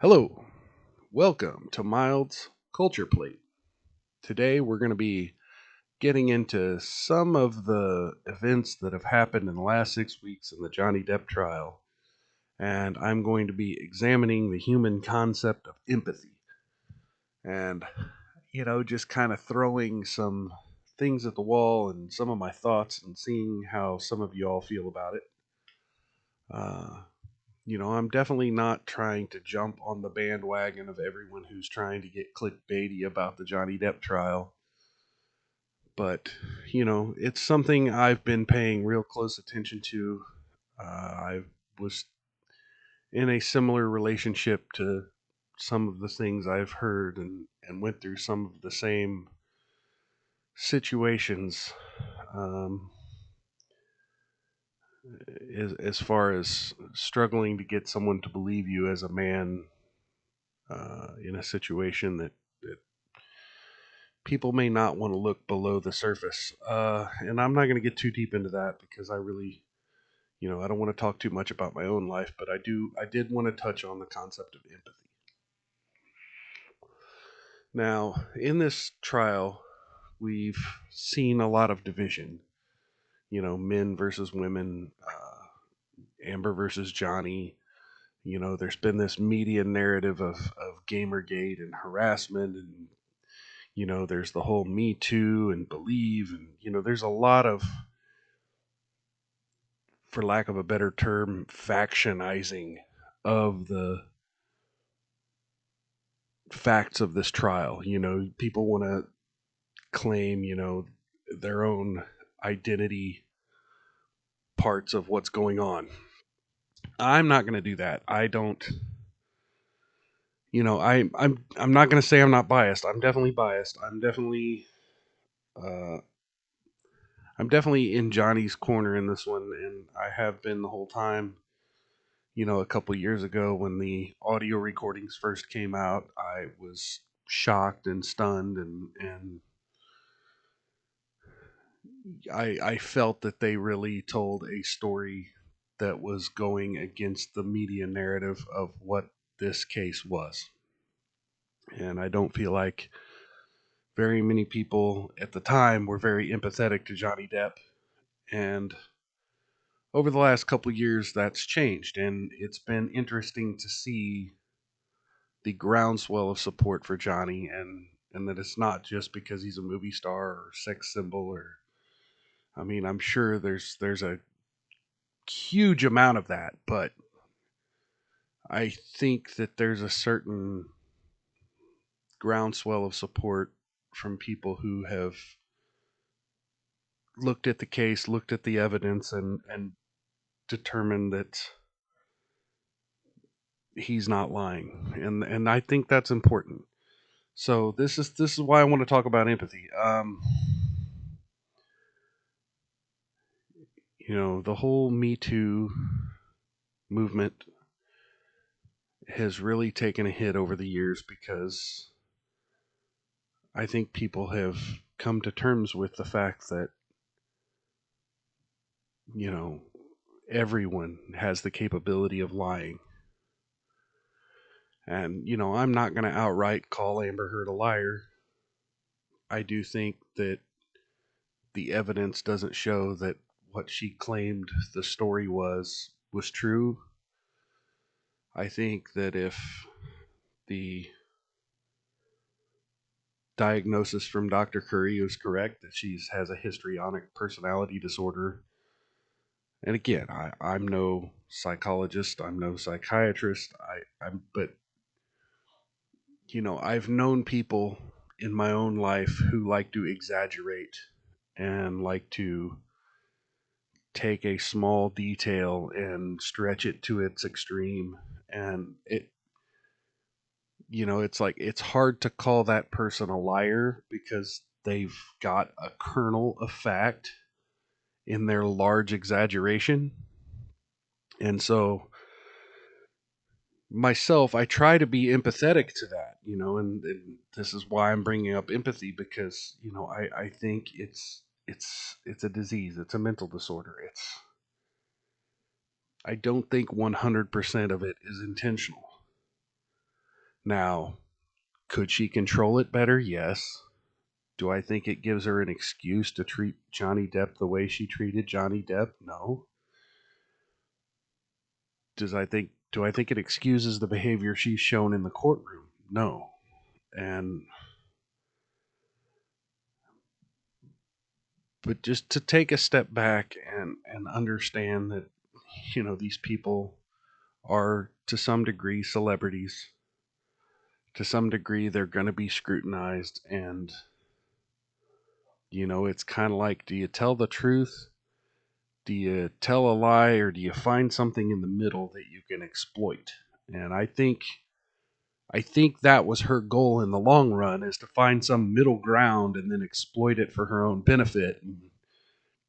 Hello, welcome to Mild's Culture Plate. Today we're going to be getting into some of the events that have happened in the last 6 weeks in the Johnny Depp trial, and I'm going to be examining the human concept of empathy and, just kind of throwing some things at the wall and some of my thoughts and seeing how some of you all feel about it. Uh, I'm definitely not trying to jump on the bandwagon of everyone who's trying to get clickbaity about the Johnny Depp trial. But, it's something I've been paying real close attention to. I was in a similar relationship to some of the things I've heard and went through some of the same situations as far as struggling to get someone to believe you as a man in a situation that people may not want to look below the surface. And I'm not going to get too deep into that because I really, I don't want to talk too much about my own life, but I did want to touch on the concept of empathy. Now, in this trial, we've seen a lot of division, men versus women, Amber versus Johnny. There's been this media narrative of Gamergate and harassment and there's the whole Me Too and Believe, and there's a lot of, for lack of a better term, factionizing of the facts of this trial. People want to claim, their own identity parts of what's going on. I'm not going to do that. I don't. I'm not going to say I'm not biased. I'm definitely biased. Uh, I'm definitely in Johnny's corner in this one, and I have been the whole time. A couple years ago when the audio recordings first came out, I was shocked and stunned, and I felt that they really told a story that was going against the media narrative of what this case was. And I don't feel like very many people at the time were very empathetic to Johnny Depp. And over the last couple years, that's changed. And it's been interesting to see the groundswell of support for Johnny, and that it's not just because he's a movie star or sex symbol. Or I mean, I'm sure there's a huge amount of that, but I think that there's a certain groundswell of support from people who have looked at the case, looked at the evidence, and determined that he's not lying, and I think that's important. So this is why I want to talk about empathy. The whole Me Too movement has really taken a hit over the years because I think people have come to terms with the fact that, you know, everyone has the capability of lying. And, I'm not going to outright call Amber Heard a liar. I do think that the evidence doesn't show that what she claimed the story was true. I think that if the diagnosis from Dr. Curry is correct, that she has a histrionic personality disorder. And again, I'm no psychologist, I'm no psychiatrist. But I've known people in my own life who like to exaggerate and like to take a small detail and stretch it to its extreme. And it's like it's hard to call that person a liar because they've got a kernel of fact in their large exaggeration. And so myself, I try to be empathetic to that, and this is why I'm bringing up empathy because, I think it's a disease. It's a mental disorder. I don't think 100% of it is intentional. Now, could she control it better? Yes. Do I think it gives her an excuse to treat Johnny Depp the way she treated Johnny Depp? No. Do I think it excuses the behavior she's shown in the courtroom? No. And but just to take a step back and understand that these people are to some degree celebrities. To some degree they're going to be scrutinized, and it's kind of like, do you tell the truth? Do you tell a lie, or do you find something in the middle that you can exploit? And I think that was her goal in the long run, is to find some middle ground and then exploit it for her own benefit. And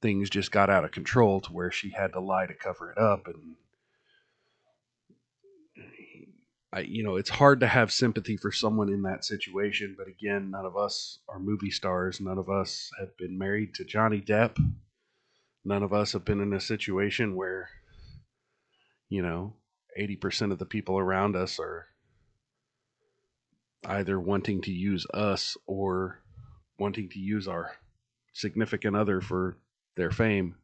things just got out of control to where she had to lie to cover it up. And it's hard to have sympathy for someone in that situation. But again, none of us are movie stars. None of us have been married to Johnny Depp. None of us have been in a situation where, you know, 80% of the people around us are either wanting to use us or wanting to use our significant other for their fame.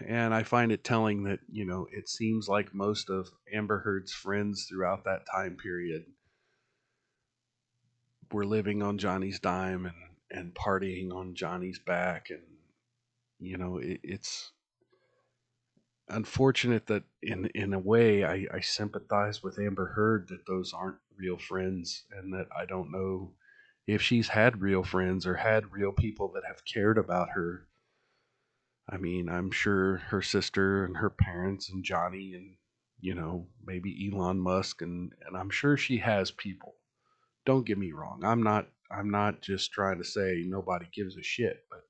And I find it telling that, it seems like most of Amber Heard's friends throughout that time period were living on Johnny's dime and partying on Johnny's back. And, it's unfortunate that in a way I sympathize with Amber Heard that those aren't real friends, and that I don't know if she's had real friends or had real people that have cared about her. I mean, I'm sure her sister and her parents and Johnny and maybe Elon Musk, and I'm sure she has people. Don't get me wrong. I'm not just trying to say nobody gives a shit, but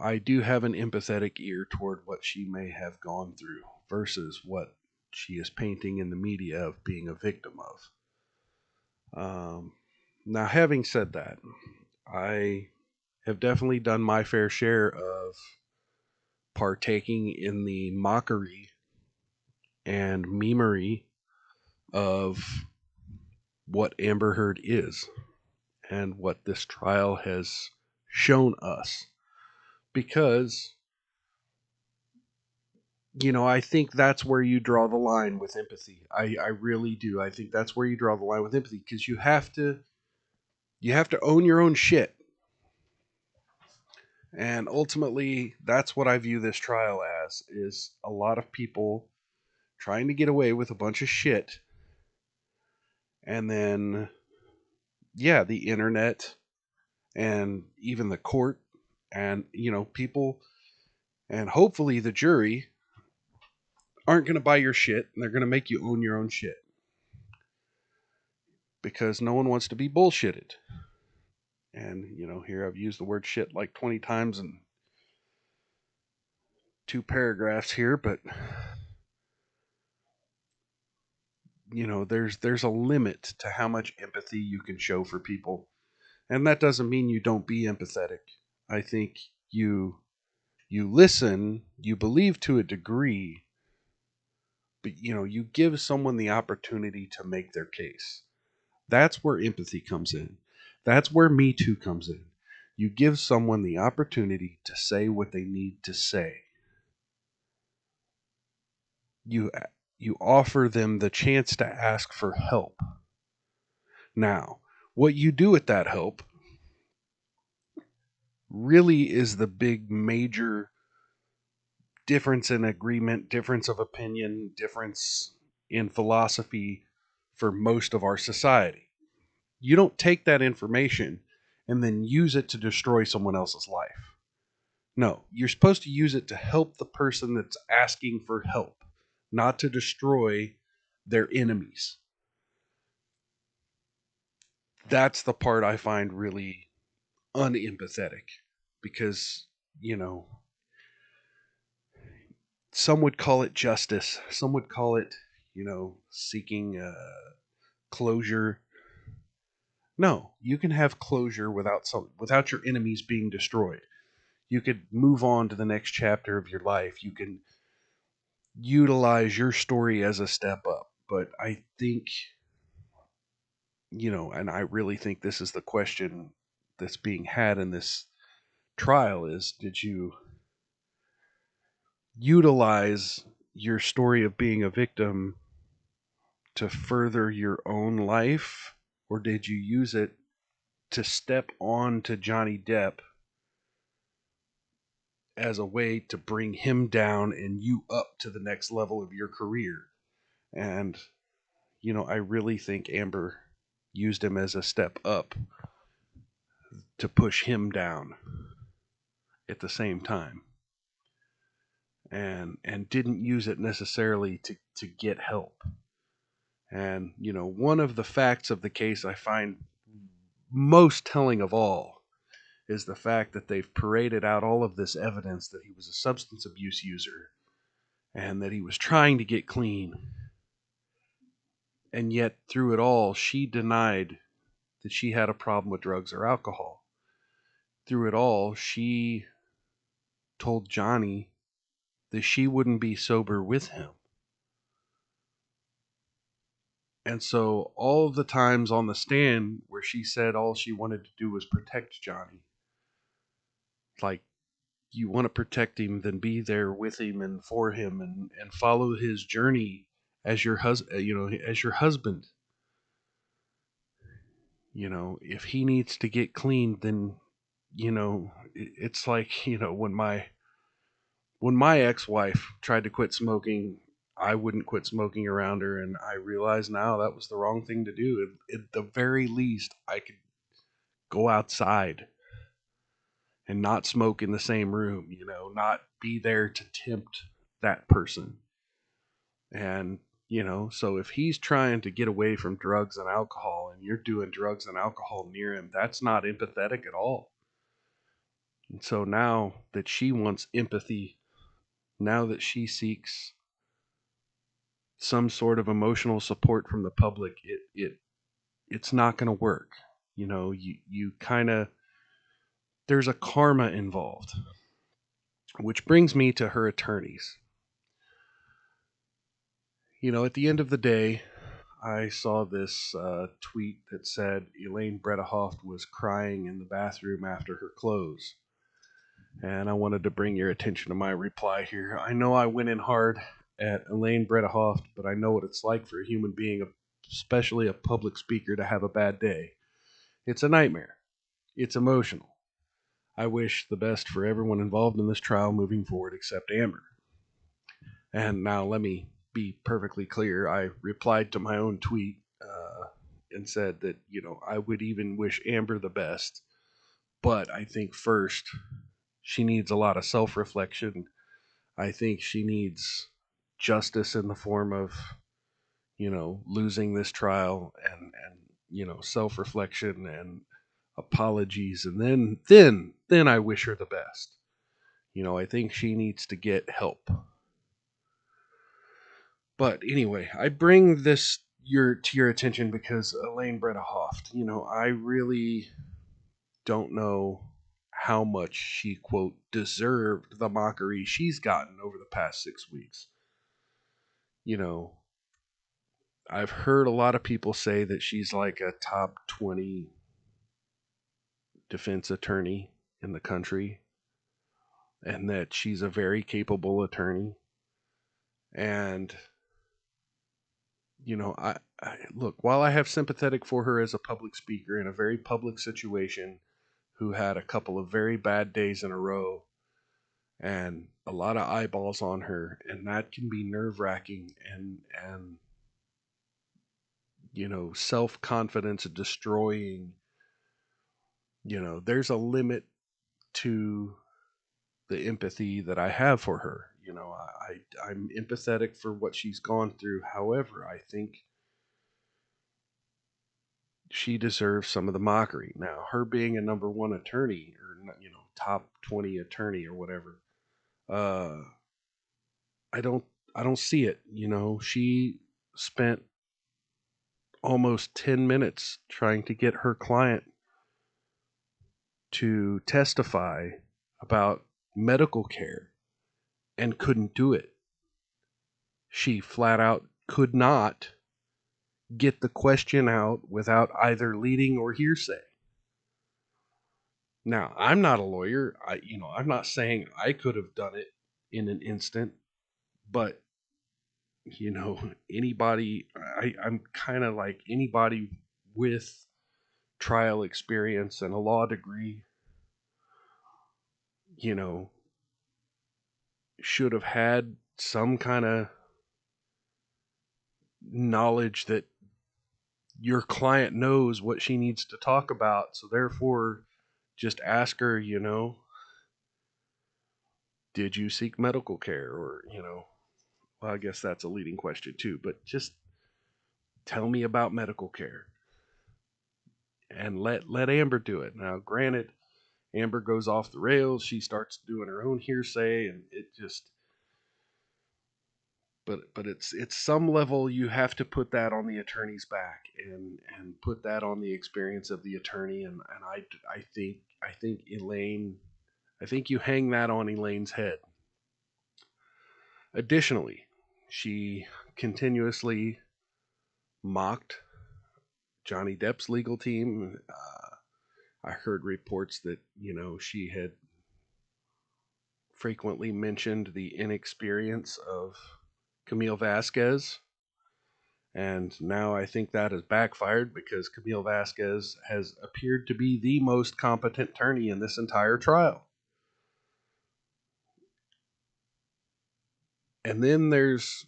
I do have an empathetic ear toward what she may have gone through versus what she is painting in the media of being a victim of. Now, having said that, I have definitely done my fair share of partaking in the mockery and memery of what Amber Heard is and what this trial has shown us. Because, I think that's where you draw the line with empathy. I really do. I think that's where you draw the line with empathy, because you have to own your own shit. And ultimately, that's what I view this trial as, is a lot of people trying to get away with a bunch of shit. And then, yeah, the internet and even the court and, people and hopefully the jury aren't going to buy your shit, and they're going to make you own your own shit, because no one wants to be bullshitted. And, here I've used the word shit like 20 times in 2 paragraphs here, but there's a limit to how much empathy you can show for people. And that doesn't mean you don't be empathetic. I think you listen, you believe to a degree, but you give someone the opportunity to make their case. That's where empathy comes in. That's where Me Too comes in. You give someone the opportunity to say what they need to say. You you offer them the chance to ask for help. Now, what you do with that help really is the big major difference in agreement, difference of opinion, difference in philosophy for most of our society. You don't take that information and then use it to destroy someone else's life. No, you're supposed to use it to help the person that's asking for help, not to destroy their enemies. That's the part I find really unempathetic, because, you know, some would call it justice, some would call it, seeking closure. No, you can have closure without your enemies being destroyed. You could move on to the next chapter of your life. You can utilize your story as a step up. But I think, and I really think this is the question that's being had in this trial is, did you utilize your story of being a victim to further your own life, or did you use it to step on to Johnny Depp as a way to bring him down and you up to the next level of your career? And, I really think Amber used him as a step up to push him down at the same time, and didn't use it necessarily to get help. And, one of the facts of the case I find most telling of all is the fact that they've paraded out all of this evidence that he was a substance abuse user and that he was trying to get clean. And yet, through it all, she denied that she had a problem with drugs or alcohol. Through it all, she told Johnny that she wouldn't be sober with him. And so, all of the times on the stand where she said all she wanted to do was protect Johnny, like, you want to protect him, then be there with him and for him, and follow his journey as your husband. If he needs to get clean, then, it's like, when my ex-wife tried to quit smoking, I wouldn't quit smoking around her, and I realize now that was the wrong thing to do. At the very least, I could go outside and not smoke in the same room, not be there to tempt that person. And, so if he's trying to get away from drugs and alcohol and you're doing drugs and alcohol near him, that's not empathetic at all. And so now that she wants empathy, now that she seeks some sort of emotional support from the public, it's not going to work. You kind of, there's a karma involved, which brings me to her attorneys. At the end of the day, I saw this tweet that said Elaine Bredehoft was crying in the bathroom after her close. And I wanted to bring your attention to my reply here. I know I went in hard at Elaine Bredehoft, but I know what it's like for a human being, especially a public speaker, to have a bad day. It's a nightmare. It's emotional. I wish the best for everyone involved in this trial moving forward except Amber. And now let me be perfectly clear. I replied to my own tweet and said that, I would even wish Amber the best. But I think first, she needs a lot of self reflection. I think she needs justice in the form of, losing this trial, and self reflection and apologies. And then I wish her the best. I think she needs to get help. But anyway, I bring this to your attention because Elaine Bredehoft, I really don't know how much she, quote, deserved the mockery she's gotten over the past 6 weeks. You know, I've heard a lot of people say that she's like a top 20 defense attorney in the country and that she's a very capable attorney. And, I look, while I have sympathetic for her as a public speaker in a very public situation who had a couple of very bad days in a row and a lot of eyeballs on her, and that can be nerve-wracking and self-confidence destroying. There's a limit to the empathy that I have for her. I'm empathetic for what she's gone through. However, I think she deserves some of the mockery. Now, her being a number one attorney, or top 20 attorney or whatever, uh, I don't I don't see it. She spent almost 10 minutes trying to get her client to testify about medical care and couldn't do it. she flat out could not get the question out without either leading or hearsay. Now, I'm not a lawyer. I'm not saying I could have done it in an instant, but anybody, I'm kind of like anybody with trial experience and a law degree, you know, should have had some kind of knowledge that your client knows what she needs to talk about. So therefore, just ask her, did you seek medical care? Or, well, I guess that's a leading question too, but just tell me about medical care and let Amber do it. Now, granted, Amber goes off the rails. She starts doing her own hearsay, and it just, but it's some level you have to put that on the attorney's back and put that on the experience of the attorney. And I think Elaine, I think you hang that on Elaine's head. Additionally, she continuously mocked Johnny Depp's legal team. I heard reports that she had frequently mentioned the inexperience of Camille Vasquez, and now I think that has backfired because Camille Vasquez has appeared to be the most competent attorney in this entire trial. And then there's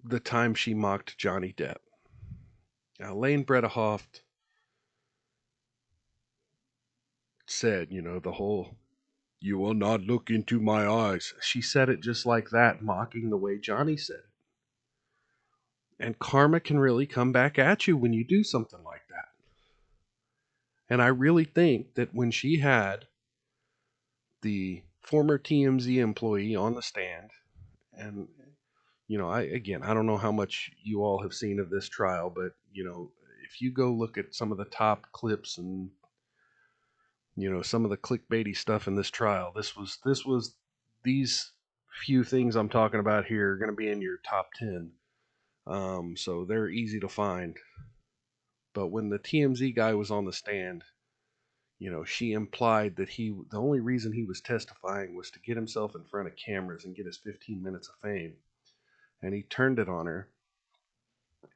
the time she mocked Johnny Depp. Now, Elaine Bredehoft said, the whole, "You will not look into my eyes." She said it just like that, mocking the way Johnny said it. And karma can really come back at you when you do something like that. And I really think that when she had the former TMZ employee on the stand, and I don't know how much you all have seen of this trial, but if you go look at some of the top clips and some of the clickbaity stuff in this trial, this was these few things I'm talking about here are going to be in your top 10. So they're easy to find. But when the TMZ guy was on the stand, she implied that the only reason he was testifying was to get himself in front of cameras and get his 15 minutes of fame. And he turned it on her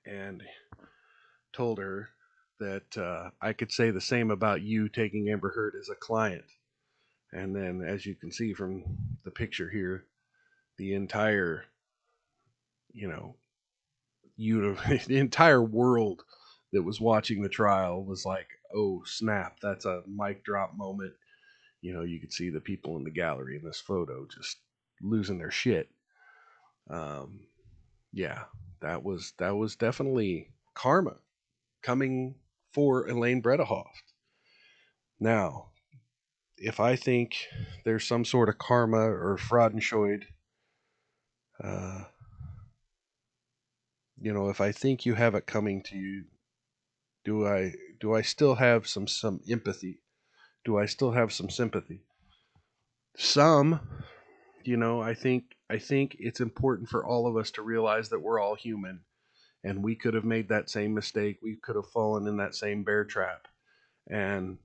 and told her that I could say the same about you taking Amber Heard as a client. And then, as you can see from the picture here, the entire, you know, the entire world that was watching the trial was like, "Oh snap, that's a mic drop moment." You could see the people in the gallery in this photo just losing their shit. Um, yeah, that was definitely karma coming for Elaine Bredehoft. Now, if I think there's some sort of karma or fraudenscheid, uh, if I think you have it coming to you, do I still have some empathy? Do I still have some sympathy? Some, I think it's important for all of us to realize that we're all human and we could have made that same mistake. We could have fallen in that same bear trap. And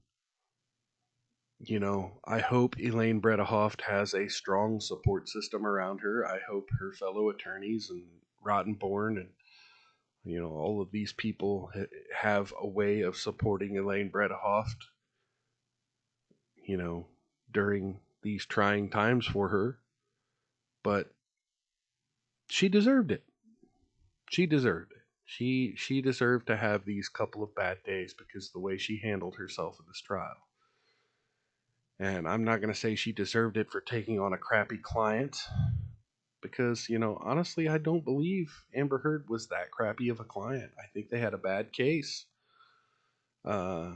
I hope Elaine Bredehoft has a strong support system around her. I hope her fellow attorneys and Rottenborn and all of these people have a way of supporting Elaine Bredehoft, you know, during these trying times for her. But she deserved it. She deserved it. She deserved to have these couple of bad days because of the way she handled herself in this trial. And I'm not going to say she deserved it for taking on a crappy client because, honestly, I don't believe Amber Heard was that crappy of a client. I think they had a bad case. Uh,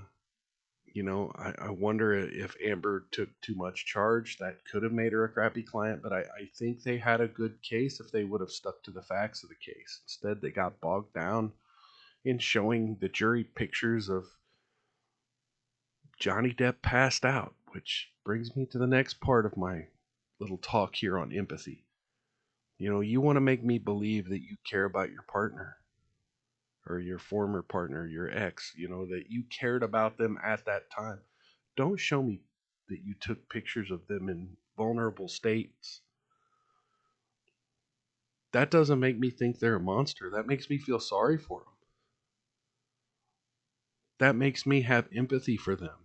I wonder if Amber took too much charge. That could have made her a crappy client, but I think they had a good case if they would have stuck to the facts of the case. Instead, they got bogged down in showing the jury pictures of Johnny Depp passed out, which brings me to the next part of my little talk here on empathy. You want to make me believe that you care about your partner or your former partner, your ex, that you cared about them at that time. Don't show me that you took pictures of them in vulnerable states. That doesn't make me think they're a monster. That makes me feel sorry for them. That makes me have empathy for them.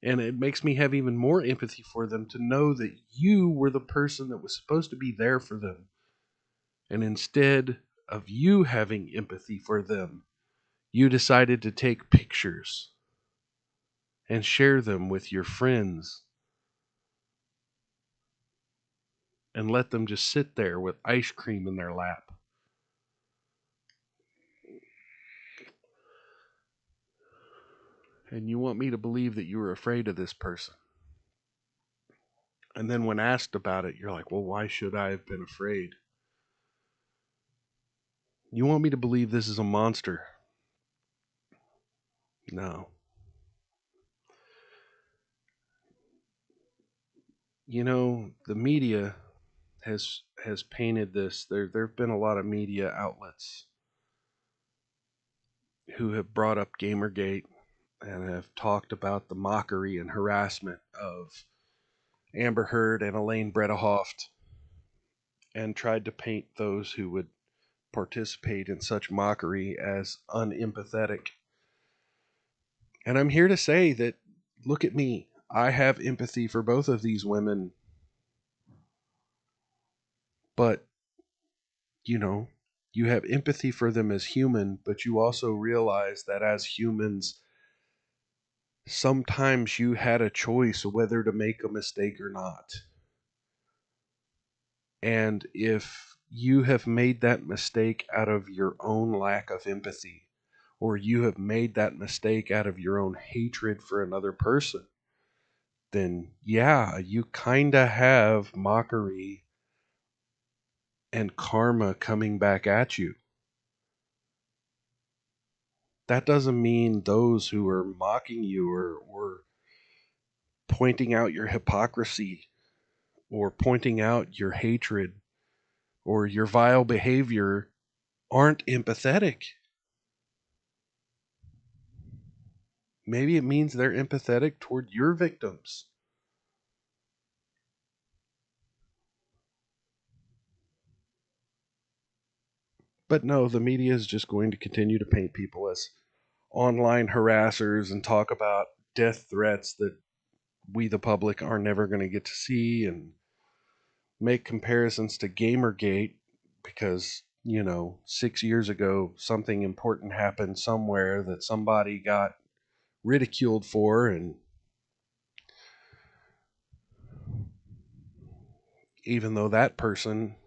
And it makes me have even more empathy for them to know that you were the person that was supposed to be there for them. And instead of you having empathy for them, you decided to take pictures and share them with your friends and let them just sit there with ice cream in their lap. And you want me to believe that you were afraid of this person. And then when asked about it, you're like, well, why should I have been afraid? You want me to believe this is a monster? No. The media has painted this. There've been a lot of media outlets who have brought up Gamergate and have talked about the mockery and harassment of Amber Heard and Elaine Bredehoft and tried to paint those who would participate in such mockery as unempathetic. And I'm here to say that, look at me. I have empathy for both of these women, but you know, you have empathy for them as human, but you also realize that as humans, sometimes you had a choice whether to make a mistake or not. And if you have made that mistake out of your own lack of empathy, or you have made that mistake out of your own hatred for another person, then yeah, you kind of have mockery and karma coming back at you. That doesn't mean those who are mocking you or pointing out your hypocrisy or pointing out your hatred or your vile behavior aren't empathetic. Maybe it means they're empathetic toward your victims. But no, the media is just going to continue to paint people as online harassers and talk about death threats that we, the public, are never going to get to see and make comparisons to Gamergate because, 6 years ago, something important happened somewhere that somebody got ridiculed for. And even though that person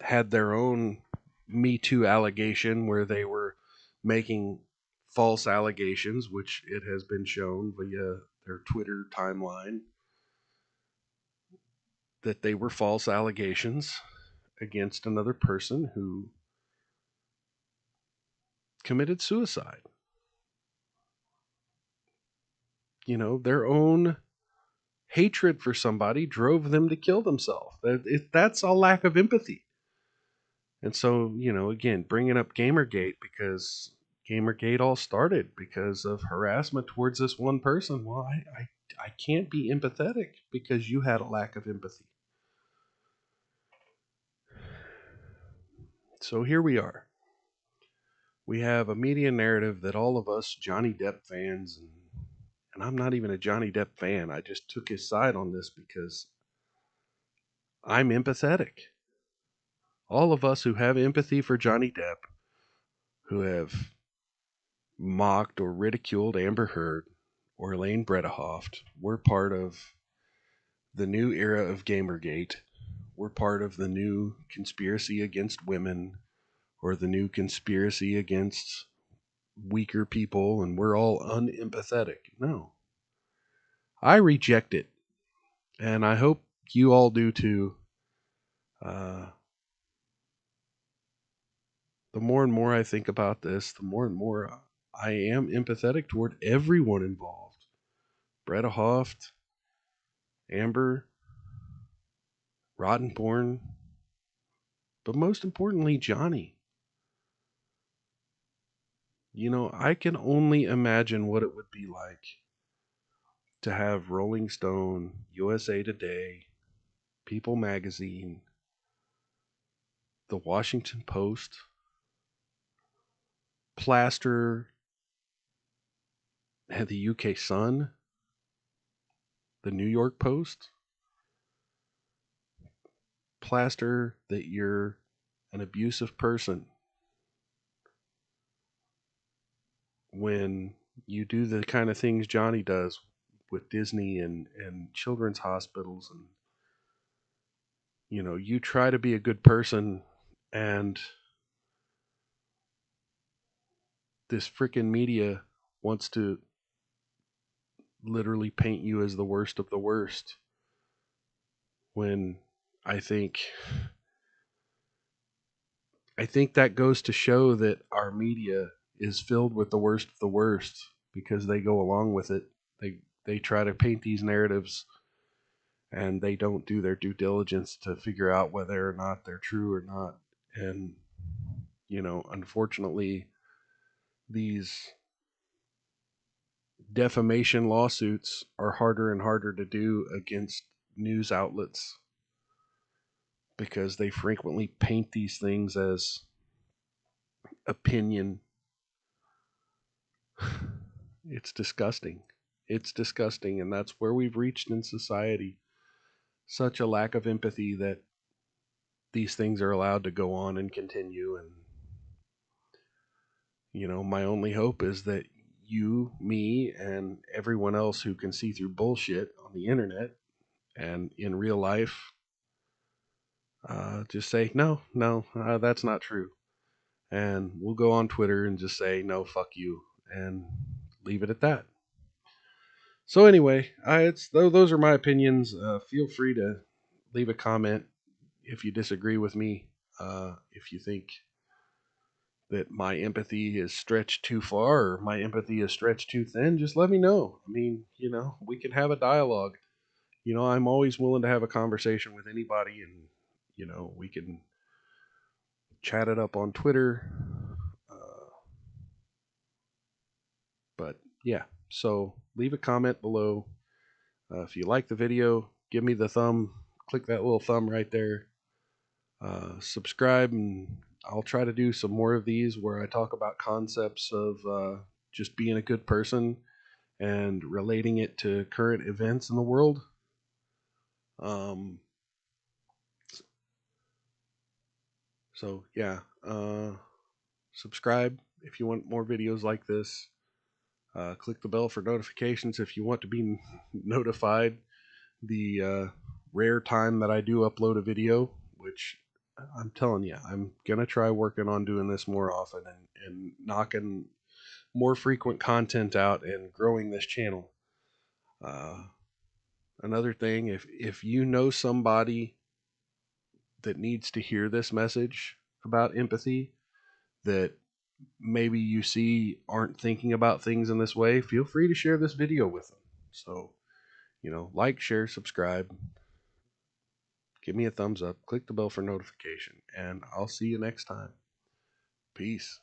had their own Me Too allegation where they were making false allegations, which it has been shown via their Twitter timeline that they were false allegations against another person who committed suicide. Their own hatred for somebody drove them to kill themselves. That's a lack of empathy. And so, again, bringing up Gamergate because Gamergate all started because of harassment towards this one person. Well, I can't be empathetic because you had a lack of empathy. So here we are. We have a media narrative that all of us Johnny Depp fans, and I'm not even a Johnny Depp fan, I just took his side on this because I'm empathetic. All of us who have empathy for Johnny Depp, who have mocked or ridiculed Amber Heard or Elaine Bredehoft, we're part of the new era of Gamergate. We're part of the new conspiracy against women or the new conspiracy against weaker people, and we're all unempathetic. No. I reject it. And I hope you all do too. Uh, the more and more I think about this, the more and more I am empathetic toward everyone involved. Bredehoft, Amber, Rottenborn, but most importantly, Johnny. You know, I can only imagine what it would be like to have Rolling Stone, USA Today, People Magazine, the Washington Post, plaster had the UK Sun, the New York Post, plaster that you're an abusive person when you do the kind of things Johnny does with Disney and children's hospitals. And, you know, you try to be a good person, and this freaking media wants to literally paint you as the worst of the worst when I think I think that goes to show that our media is filled with the worst of the worst because they go along with it. They try to paint these narratives and they don't do their due diligence to figure out whether or not they're true or not. And you know, unfortunately, these defamation lawsuits are harder and harder to do against news outlets because they frequently paint these things as opinion. It's disgusting. It's disgusting, and that's where we've reached in society. Such a lack of empathy that these things are allowed to go on and continue. And, you know, my only hope is that you, me, and everyone else who can see through bullshit on the internet and in real life just say, no, no, that's not true. And we'll go on Twitter and just say, no, fuck you, and leave it at that. So anyway, those are my opinions. Feel free to leave a comment if you disagree with me. If you think that my empathy is stretched too far or my empathy is stretched too thin, just let me know. I mean, you know, we can have a dialogue. You know, I'm always willing to have a conversation with anybody, and you know, we can chat it up on Twitter. Uh, but yeah, so leave a comment below. If you like the video, give me the thumb. Click that little thumb right there. Subscribe, and I'll try to do some more of these where I talk about concepts of just being a good person and relating it to current events in the world. Um, so yeah, subscribe if you want more videos like this. Click the bell for notifications if you want to be notified the rare time that I do upload a video, which I'm telling you, I'm gonna try working on doing this more often and knocking more frequent content out and growing this channel. Uh, Another thing, if you know somebody that needs to hear this message about empathy, that maybe you see aren't thinking about things in this way, feel free to share this video with them. So, you know, like, share, subscribe, give me a thumbs up, click the bell for notification, and I'll see you next time. Peace.